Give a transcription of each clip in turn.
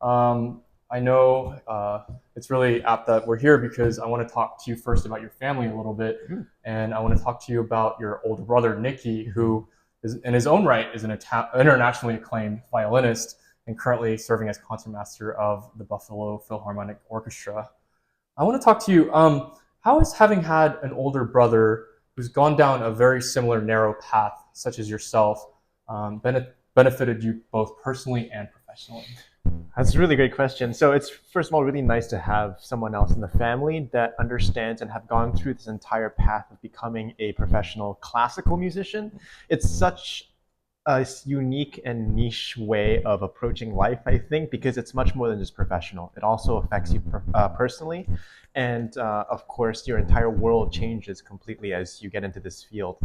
I know it's really apt that we're here because I want to talk to you first about your family a little bit, and I want to talk to you about your older brother Nikki, who is in his own right is an internationally acclaimed violinist and currently serving as concertmaster of the Buffalo Philharmonic Orchestra. I want to talk to you. How has having had an older brother who's gone down a very similar narrow path, such as yourself, benefited you both personally and professionally? That's a really great question. So it's first of all really nice to have someone else in the family that understands and have gone through this entire path of becoming a professional classical musician. It's such a unique and niche way of approaching life, I think, because it's much more than just professional. It also affects you personally. And of course, your entire world changes completely as you get into this field.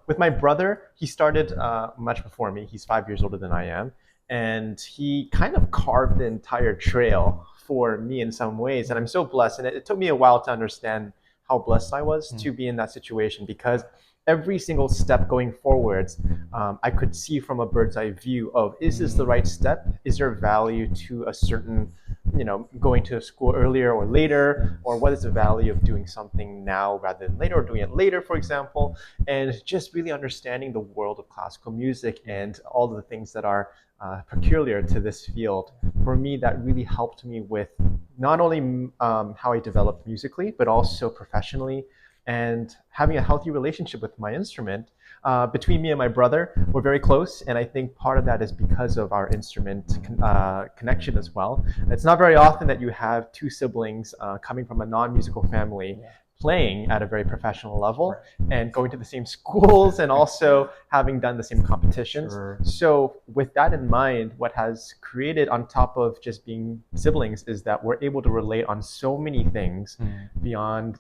With my brother, he started much before me. He's 5 years older than I am. And he kind of carved the entire trail for me in some ways. And I'm so blessed. And it took me a while to understand how blessed I was to be in that situation because every single step going forwards, I could see from a bird's eye view of, is this the right step? Is there value to a certain, going to school earlier or later? Or what is the value of doing something now rather than later or doing it later, for example? And just really understanding the world of classical music and all of the things that are peculiar to this field. For me, that really helped me with not only how I developed musically, but also professionally and having a healthy relationship with my instrument. Between me and my brother, we're very close, and I think part of that is because of our instrument connection as well. It's not very often that you have two siblings coming from a non-musical family playing at a very professional level and going to the same schools and also having done the same competitions. Sure. So with that in mind, what has created on top of just being siblings is that we're able to relate on so many things beyond,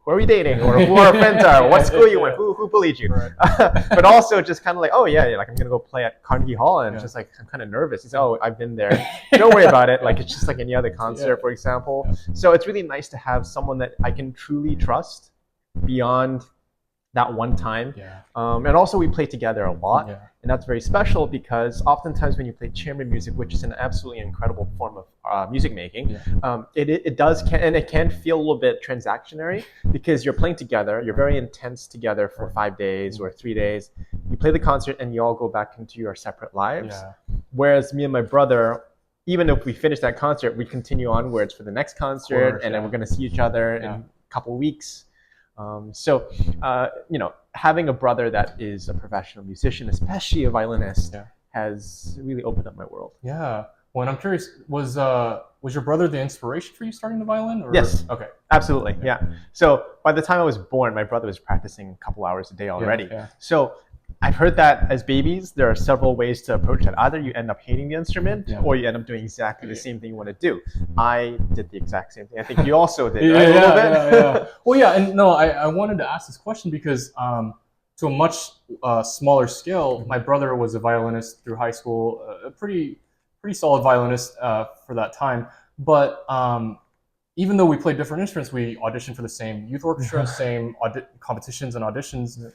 who are we dating, or who our friends are, what school you went, who bullied you, Right. but also just kind of like, oh yeah, like I'm gonna go play at Carnegie Hall, and just like I'm kind of nervous. It's oh, I've been there. Don't worry about it. Like it's just like any other concert, for example. So it's really nice to have someone that I can truly trust beyond that one time. And also we play together a lot. And that's very special because oftentimes when you play chamber music, which is an absolutely incredible form of music making, it can feel a little bit transactionary because you're playing together, you're very intense together for 5 days or 3 days. You play the concert and you all go back into your separate lives. Whereas me and my brother, even if we finish that concert, we continue onwards for the next concert, and then we're going to see each other in a couple weeks. Having a brother that is a professional musician, especially a violinist, has really opened up my world. Yeah. Well, and I'm curious, was your brother the inspiration for you starting the violin? Or? Yes. Okay. Absolutely. Yeah. So by the time I was born, my brother was practicing a couple hours a day already. So I've heard that as babies, there are several ways to approach that. Either you end up hating the instrument or you end up doing exactly the same thing you want to do. I did the exact same thing. I think you also did, right? A little bit? Well, yeah. And no, I wanted to ask this question because to a much smaller scale, my brother was a violinist through high school, a pretty solid violinist for that time. But even though we played different instruments, we auditioned for the same youth orchestra, same competitions and auditions.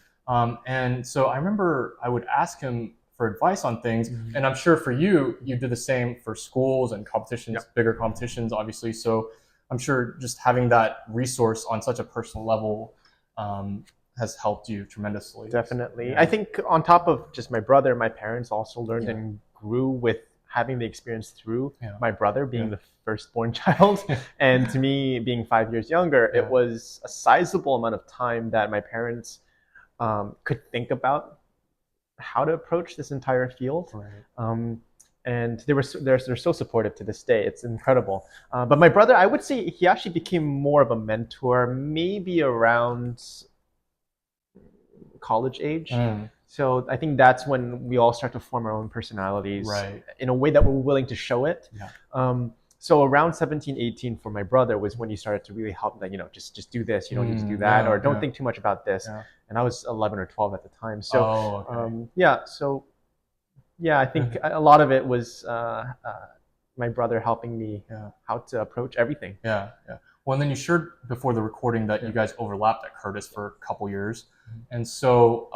And so I remember I would ask him for advice on things, and I'm sure for you, you did the same for schools and competitions, bigger competitions, obviously. So I'm sure just having that resource on such a personal level has helped you tremendously. Definitely. I think on top of just my brother, my parents also learned and grew with having the experience through my brother being the firstborn child. And to me, being 5 years younger, it was a sizable amount of time that my parents could think about how to approach this entire field. And they're so supportive to this day. It's incredible. But my brother, I would say he actually became more of a mentor maybe around college age. So I think that's when we all start to form our own personalities in a way that we're willing to show it. So around 17, 18 for my brother was when he started to really help, like, just do this, you don't need to do that, or don't think too much about this. And I was 11 or 12 at the time. So I think a lot of it was my brother helping me how to approach everything. Well, and then you shared before the recording that you guys overlapped at Curtis for a couple years. And so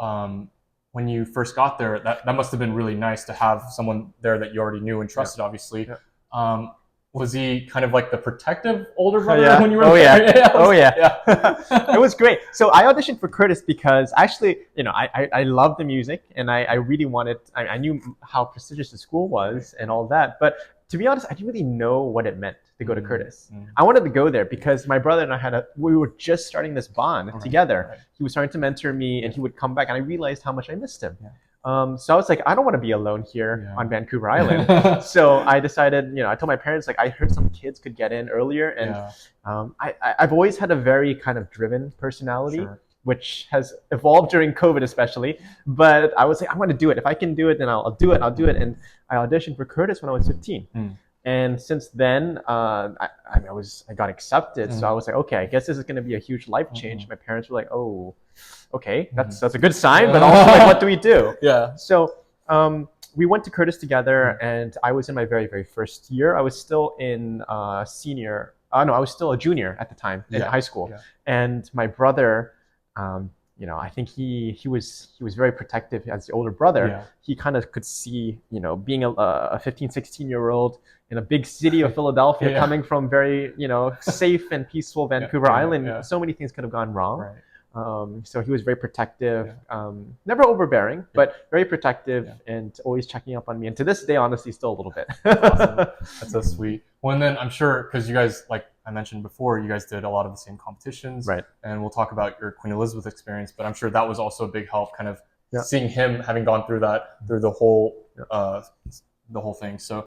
when you first got there, that must have been really nice to have someone there that you already knew and trusted, obviously. Yeah. Was he kind of like the protective older brother Yeah. when you were Oh there? yeah. Oh yeah. Yeah. It was great. So I auditioned for Curtis because actually, I love the music and I really wanted, I knew how prestigious the school was and all that. But to be honest, I didn't really know what it meant to go to Curtis. I wanted to go there because my brother and I we were just starting this bond together. Right. He was starting to mentor me and he would come back and I realized how much I missed him. Yeah. So I was like, I don't want to be alone here on Vancouver Island. So I decided, I told my parents, like, I heard some kids could get in earlier. And I've always had a very kind of driven personality, which has evolved during COVID especially. But I was like, I'm going to do it. If I can do it, then I'll do it. I'll do it. And I auditioned for Curtis when I was 15. And since then, I got accepted. So I was like, okay, I guess this is going to be a huge life change. My parents were like, oh, okay, that's a good sign. But also, like, what do we do? Yeah. So we went to Curtis together, and I was in my very, very first year. I was still in senior. No, I was still a junior at the time in high school. Yeah. And my brother, I think he was very protective as the older brother. Yeah. He kind of could see, being a 15, 16-year-old in a big city of Philadelphia, coming from very, safe and peaceful Vancouver Island. So many things could have gone wrong. Right. So he was very protective, never overbearing, but very protective and always checking up on me. And to this day, honestly, still a little bit. That's awesome. That's so sweet. Well, and then I'm sure, because you guys, like I mentioned before, you guys did a lot of the same competitions. Right. And we'll talk about your Queen Elizabeth experience, but I'm sure that was also a big help, kind of seeing him having gone through that, through the whole thing. So